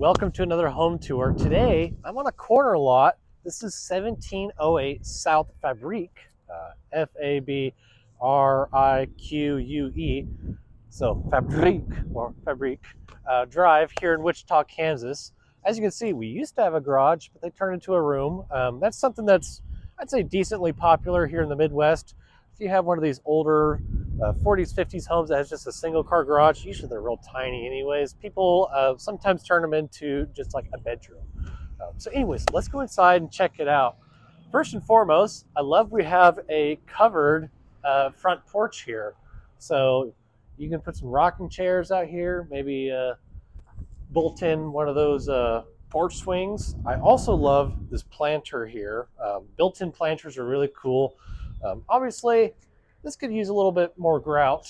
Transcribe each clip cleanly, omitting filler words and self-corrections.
welcome to another home tour. Today, I'm on a corner lot. This is 1708 South Fabrique, Fabrique. So Fabrique Drive here in Wichita, Kansas. As you can see, we used to have a garage, but they turned into a room. That's something that's, I'd say, decently popular here in the Midwest. If you have one of these older 40s, 50s homes that has just a single car garage, usually they're real tiny anyways. People sometimes turn them into just like a bedroom. So anyways, let's go inside and check it out. First and foremost, I love we have a covered front porch here. So you can put some rocking chairs out here, maybe bolt in one of those porch swings. I also love this planter here. Built-in planters are really cool. Obviously, this could use a little bit more grout.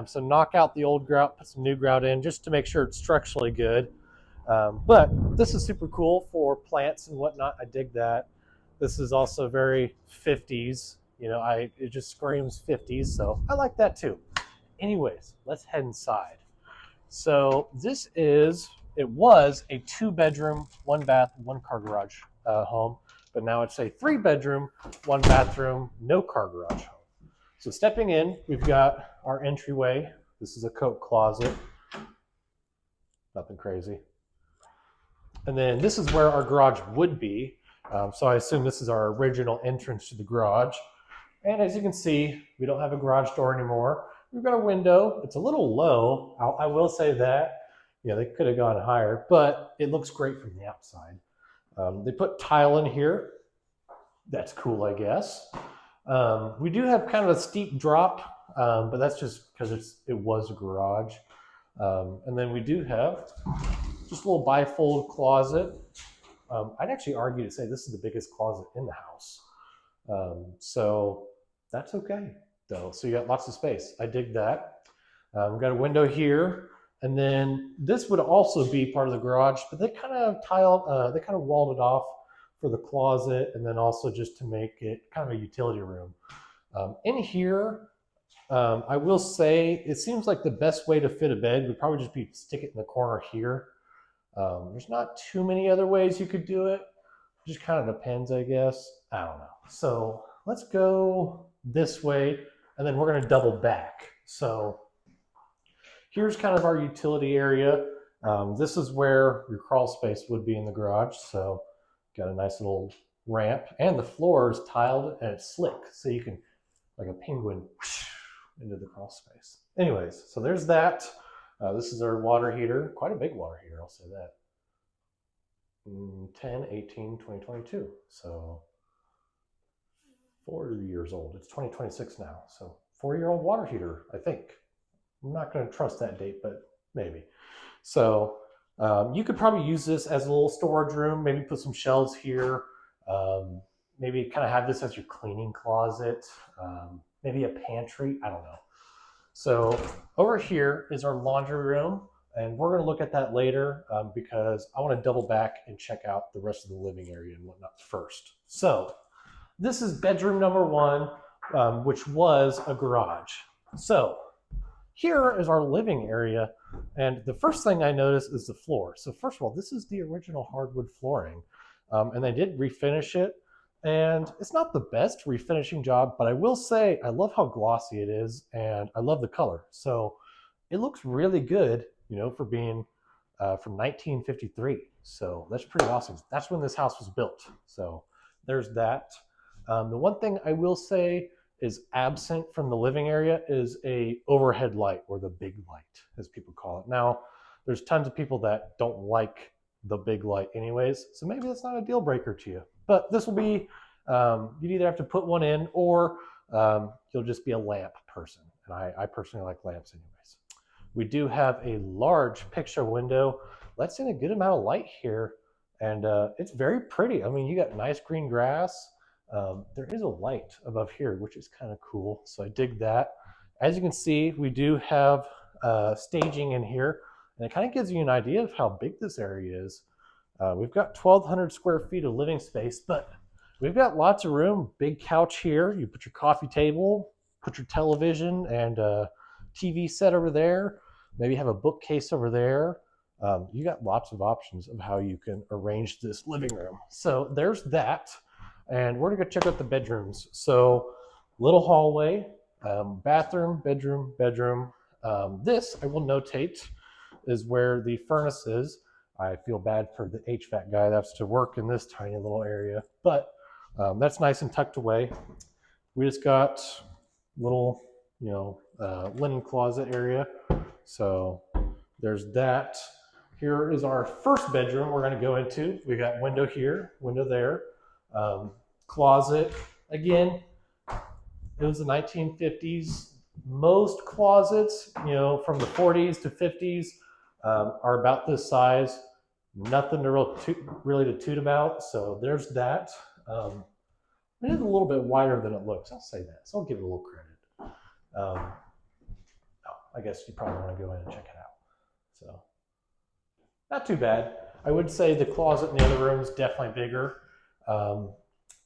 So knock out the old grout, put some new grout in just to make sure it's structurally good. But this is super cool for plants and whatnot. I dig that. This is also very 50s. You know, it just screams 50s, so I like that too. Anyways, let's head inside. So it was a 2-bedroom, 1-bath, 1-car garage home, but now it's a 3-bedroom, 1-bathroom, no-car garage home. So stepping in, we've got our entryway. This is a coat closet. Nothing crazy. And then this is where our garage would be. So I assume this is our original entrance to the garage. And as you can see, we don't have a garage door anymore. We've got a window. It's a little low. I will say that. You know, they could have gone higher, but it looks great from the outside. They put tile in here. That's cool, I guess. We do have kind of a steep drop, but that's just because it was a garage. And then we do have just a little bifold closet. I'd actually argue to say this is the biggest closet in the house. So that's okay, though. So you got lots of space. I dig that. We've got a window here. And then this would also be part of the garage, but they kind of walled it off for the closet, and then also just to make it kind of a utility room. In here, I will say it seems like the best way to fit a bed would probably just be stick it in the corner here. There's not too many other ways you could do it. It just kind of depends, I guess. I don't know. So let's go this way, and then we're going to double back. So here's kind of our utility area. This is where your crawl space would be in the garage. So got a nice little ramp, and the floor is tiled and it's slick. So you can, like a penguin, whoosh, into the crawl space. Anyways, so there's that. This is our water heater. Quite a big water heater, I'll say that. 10/18/2022. So 4 years old. It's 2026 now. So 4-year-old water heater, I think. I'm not going to trust that date, but maybe. So you could probably use this as a little storage room, maybe put some shelves here, maybe kind of have this as your cleaning closet, maybe a pantry, I don't know. So over here is our laundry room, and we're going to look at that later because I want to double back and check out the rest of the living area and whatnot first. So this is bedroom number 1, which was a garage. So here is our living area, and the first thing I notice is the floor. So first of all, this is the original hardwood flooring, and they did refinish it, and it's not the best refinishing job, but I will say I love how glossy it is, and I love the color. So it looks really good, you know, for being from 1953. So that's pretty awesome. That's when this house was built. So there's that. The one thing I will say is absent from the living area is a overhead light, or the big light, as people call it. Now, there's tons of people that don't like the big light anyways, so maybe that's not a deal breaker to you. But this will be, you'd either have to put one in, or you'll just be a lamp person. And I personally like lamps anyways. We do have a large picture window. Lets in a good amount of light here, and it's very pretty. I mean, you got nice green grass. There is a light above here, which is kind of cool. So I dig that. As you can see, we do have staging in here, and it kind of gives you an idea of how big this area is. We've got 1,200 square feet of living space, but we've got lots of room. Big couch here. You put your coffee table, put your television and TV set over there. Maybe have a bookcase over there. you got lots of options of how you can arrange this living room. So there's that. And we're gonna go check out the bedrooms. So little hallway, bathroom, bedroom, bedroom. This, I will notate, is where the furnace is. I feel bad for the HVAC guy that has to work in this tiny little area, but that's nice and tucked away. We just got little, linen closet area. So there's that. Here is our first bedroom we're going to go into. We got window here, window there, closet. Again, it was the 1950s. Most closets, from the 40s to 50s, are about this size. Nothing to really to toot about. So there's that. It is a little bit wider than it looks. I'll say that. So I'll give it a little credit. I guess you probably want to go in and check it out. So not too bad. I would say the closet in the other room is definitely bigger.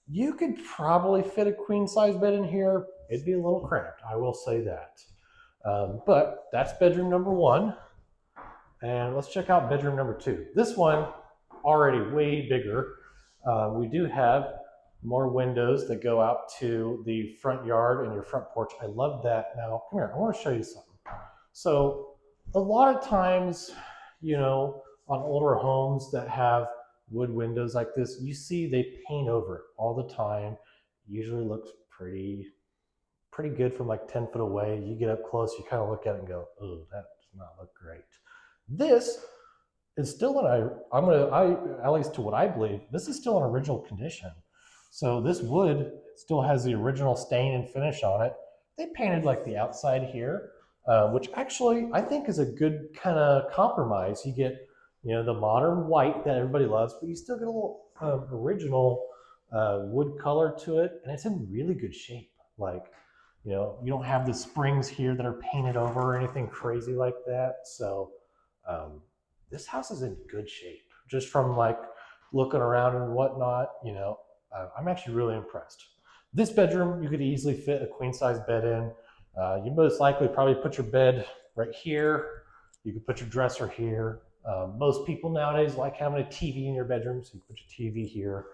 You could probably fit a queen size bed in here. It'd be a little cramped, I will say that. But that's bedroom number one. And let's check out bedroom number two. This one, already way bigger. We do have more windows that go out to the front yard and your front porch. I love that. Now, come here, I want to show you something. So a lot of times, on older homes that have wood windows like this, you see they paint over it all the time. Usually looks pretty good from like 10 foot away. You get up close, you kind of look at it and go, oh, that does not look great. This is still at least to what I believe, this is still in original condition. So this wood still has the original stain and finish on it. They painted like the outside here, which actually I think is a good kind of compromise. You get, the modern white that everybody loves, but you still get a little original wood color to it, and it's in really good shape. Like, you don't have the springs here that are painted over or anything crazy like that. So this house is in good shape, just from like looking around and whatnot. I'm actually really impressed. This bedroom, you could easily fit a queen size bed in. You most likely probably put your bed right here. You could put your dresser here. Most people nowadays like having a TV in your bedroom, so you can put your TV here.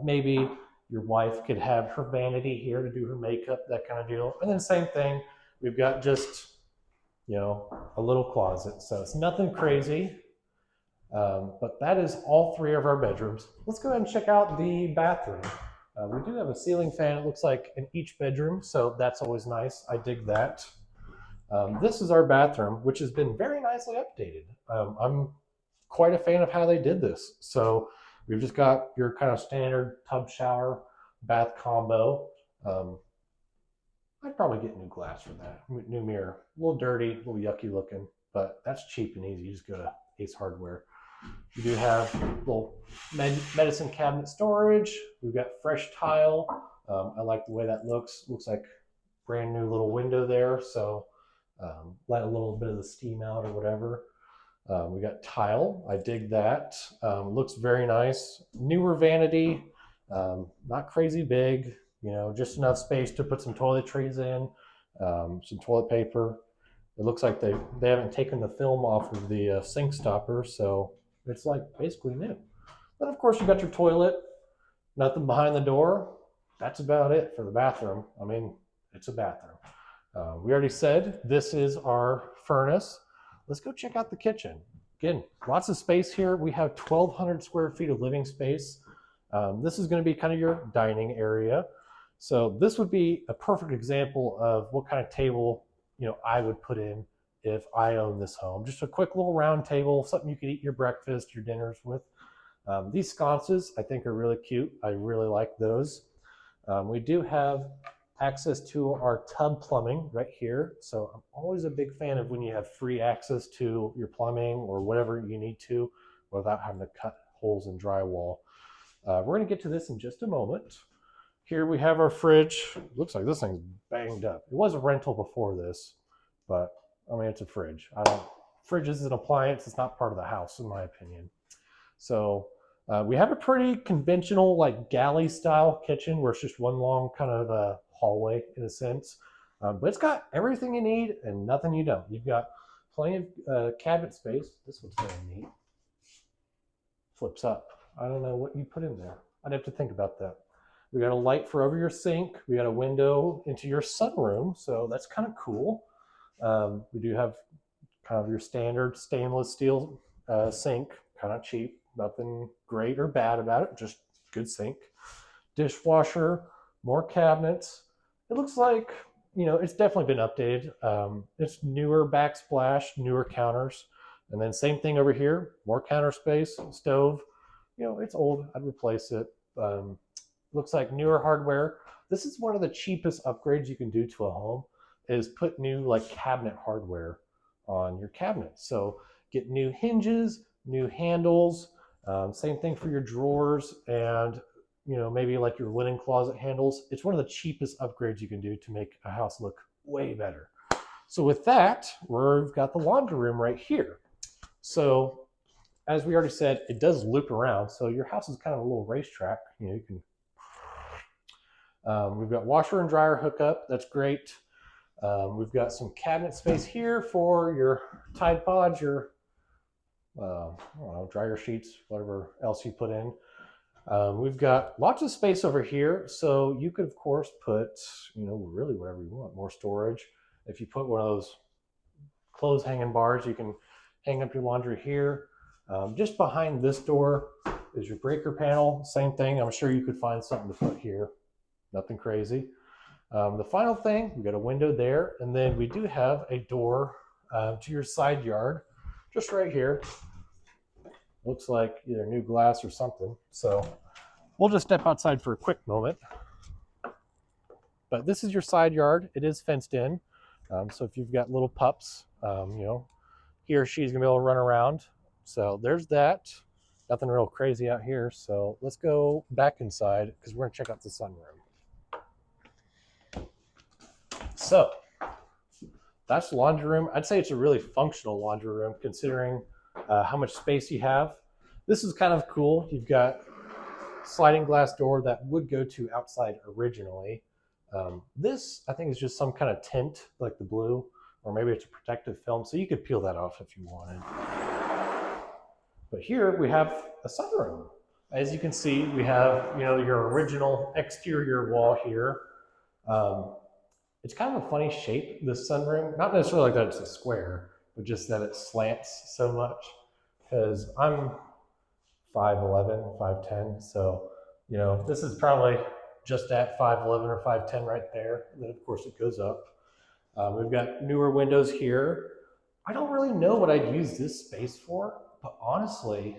Maybe your wife could have her vanity here to do her makeup, that kind of deal. And then same thing, we've got just, a little closet. So it's nothing crazy, but that is all three of our bedrooms. Let's go ahead and check out the bathroom. We do have a ceiling fan, it looks like, in each bedroom, so that's always nice. I dig that. This is our bathroom, which has been very nicely updated. I'm quite a fan of how they did this. So we've just got your kind of standard tub shower bath combo. I'd probably get new glass for that, new mirror. A little dirty, a little yucky looking, but that's cheap and easy. You just go to Ace Hardware. You do have little medicine cabinet storage. We've got fresh tile. I like the way that looks. Looks like brand new little window there. So let a little bit of the steam out or whatever. We got tile. I dig that. Looks very nice. Newer vanity. Not crazy big. Just enough space to put some toiletries in, some toilet paper. It looks like they haven't taken the film off of the sink stopper, so it's like basically new. Then of course you got your toilet, nothing behind the door. That's about it for the bathroom. I mean, it's a bathroom. We already said this is our furnace. Let's go check out the kitchen. Again, lots of space here. We have 1,200 square feet of living space. This is going to be kind of your dining area. So this would be a perfect example of what kind of table, I would put in if I owned this home. Just a quick little round table, something you could eat your breakfast, your dinners with. These sconces I think are really cute. I really like those. We do have access to our tub plumbing right here. So I'm always a big fan of when you have free access to your plumbing or whatever you need to without having to cut holes in drywall. We're going to get to this in just a moment. Here we have our fridge. Looks like this thing's banged up. It was a rental before this, but I mean, it's a fridge. Fridge is an appliance. It's not part of the house, in my opinion. So we have a pretty conventional, like galley style kitchen where it's just one long kind of hallway in a sense. But it's got everything you need and nothing you don't. You've got Plenty of cabinet space. This one's kind of neat. Flips up. I don't know what you put in there. I'd have to think about that. We got a light for over your sink. We got a window into your sunroom, so that's kind of cool. We do have kind of your standard stainless steel sink, kind of cheap, nothing great or bad about it, just good sink. Dishwasher, more cabinets. It looks like, you know, it's definitely been updated. It's newer backsplash, newer counters. And then same thing over here, more counter space, stove. You know, it's old, I'd replace it. Looks like newer hardware. This is one of the cheapest upgrades you can do to a home, is put new like cabinet hardware on your cabinets. So get new hinges, new handles, same thing for your drawers, and you know, maybe like your linen closet handles. It's one of the cheapest upgrades you can do to make a house look way better. So with that, we've got the laundry room right here. So as we already said, it does loop around. So your house is kind of a little racetrack. You know, you can. We've got washer and dryer hookup. That's great. We've got some cabinet space here for your Tide Pods, your I don't know, dryer sheets, whatever else you put in. We've got lots of space over here, so you could of course put, you know, really whatever you want, more storage. If you put one of those clothes hanging bars, you can hang up your laundry here. Just behind this door is your breaker panel. Same thing. I'm sure you could find something to put here. Nothing crazy. The final thing, we got a window there, and then we do have a door to your side yard, just right here. Looks like either new glass or something. So we'll just step outside for a quick moment. But this is your side yard. It is fenced in. So if you've got little pups, you know, he or she's gonna be able to run around. So there's that. Nothing real crazy out here. So let's go back inside because we're gonna check out the sunroom. So that's the laundry room. I'd say it's a really functional laundry room considering how much space you have. This is kind of cool. You've got sliding glass door that would go to outside originally. This, I think, is just some kind of tint like the blue, or maybe it's a protective film, so you could peel that off if you wanted. But here we have a sunroom. As you can see, we have, you know, your original exterior wall here. It's kind of a funny shape, this sunroom. Not necessarily like that it's a square, but just that it slants so much. Because I'm 5'11", 5'10", so, you know, this is probably just at 5'11" or 5'10" right there. And then, of course, it goes up. We've got newer windows here. I don't really know what I'd use this space for, but honestly,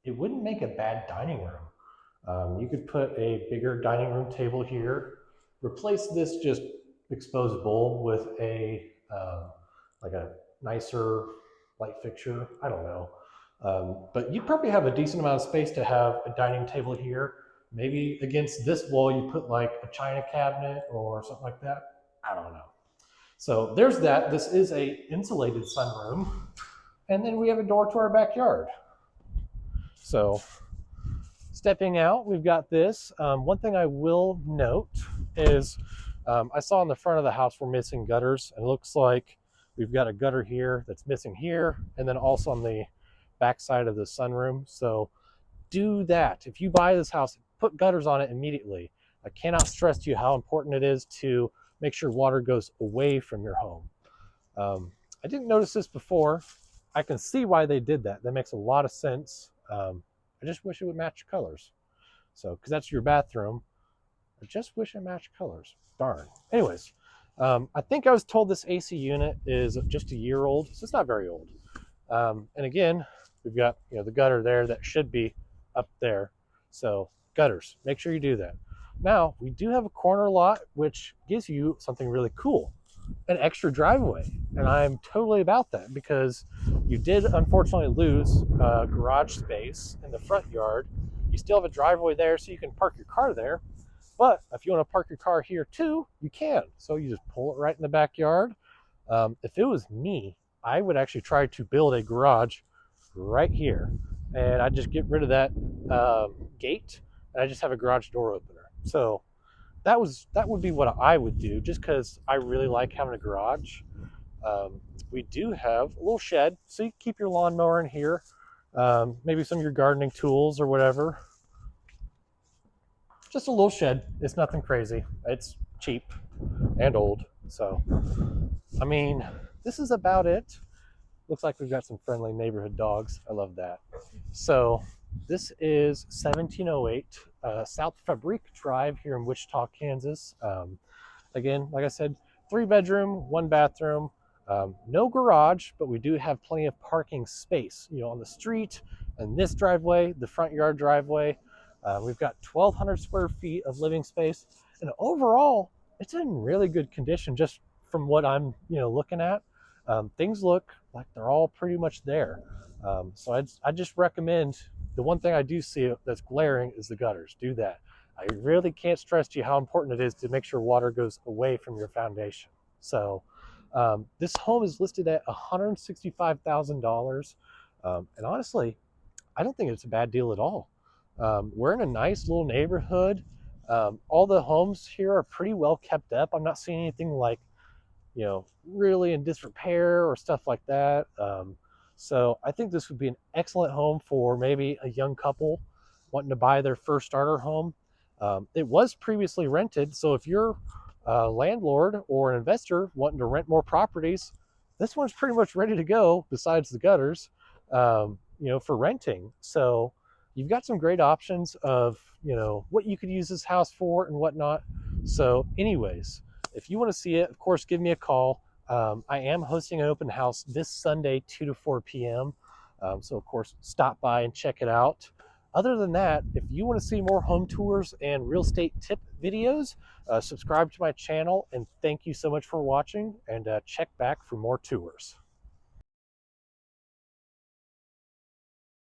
it wouldn't make a bad dining room. You could put a bigger dining room table here, replace this just exposed bowl with a like a nicer light fixture. I don't know. But you probably have a decent amount of space to have a dining table here. Maybe against this wall you put like a china cabinet or something like that. I don't know. So there's that. This is a insulated sunroom. And then we have a door to our backyard. So stepping out, we've got this. One thing I will note is I saw in the front of the house we're missing gutters. It looks like we've got a gutter here that's missing here, and then also on the back side of the sunroom. So do that. If you buy this house, put gutters on it immediately. I cannot stress to you how important it is to make sure water goes away from your home. I didn't notice this before. I can see why they did that. That makes a lot of sense. I just wish it would match colors. So, because that's your bathroom. I just wish it matched colors. Darn. Anyways, I think I was told this AC unit is just a year old, so it's not very old. And again, we've got, you know, the gutter there that should be up there. So gutters, make sure you do that. Now, we do have a corner lot, which gives you something really cool, an extra driveway. And I'm totally about that because you did unfortunately lose garage space in the front yard. You still have a driveway there, so you can park your car there. But if you want to park your car here too, you can. So you just pull it right in the backyard. If it was me, I would actually try to build a garage right here. And I'd just get rid of that gate, and I just have a garage door opener. So that would be what I would do, just because I really like having a garage. we do have a little shed, so you keep your lawnmower in here, maybe some of your gardening tools or whatever. Just a little shed. It's nothing crazy. It's cheap and old. So, I mean, this is about it. Looks like we've got some friendly neighborhood dogs. I love that. So, this is 1708 South Fabrique Drive here in Wichita, Kansas. Again, like I said, 3-bedroom, 1-bathroom, no garage, but we do have plenty of parking space, on the street and this driveway, the front yard driveway. We've got 1,200 square feet of living space, and overall, it's in really good condition. Just from what I'm, looking at, things look like they're all pretty much there. So I just recommend, the one thing I do see that's glaring is the gutters. Do that. I really can't stress to you how important it is to make sure water goes away from your foundation. So this home is listed at $165,000. And honestly, I don't think it's a bad deal at all. We're in a nice little neighborhood. All the homes here are pretty well kept up. I'm not seeing anything like, really in disrepair or stuff like that. So I think this would be an excellent home for maybe a young couple wanting to buy their first starter home. It was previously rented, so if you're a landlord or an investor wanting to rent more properties, this one's pretty much ready to go, besides the gutters, for renting. So you've got some great options of, what you could use this house for and whatnot. So anyways, if you want to see it, of course, give me a call. I am hosting an open house this Sunday, 2 to 4 p.m. So of course, stop by and check it out. Other than that, if you want to see more home tours and real estate tip videos, subscribe to my channel, and thank you so much for watching, and check back for more tours.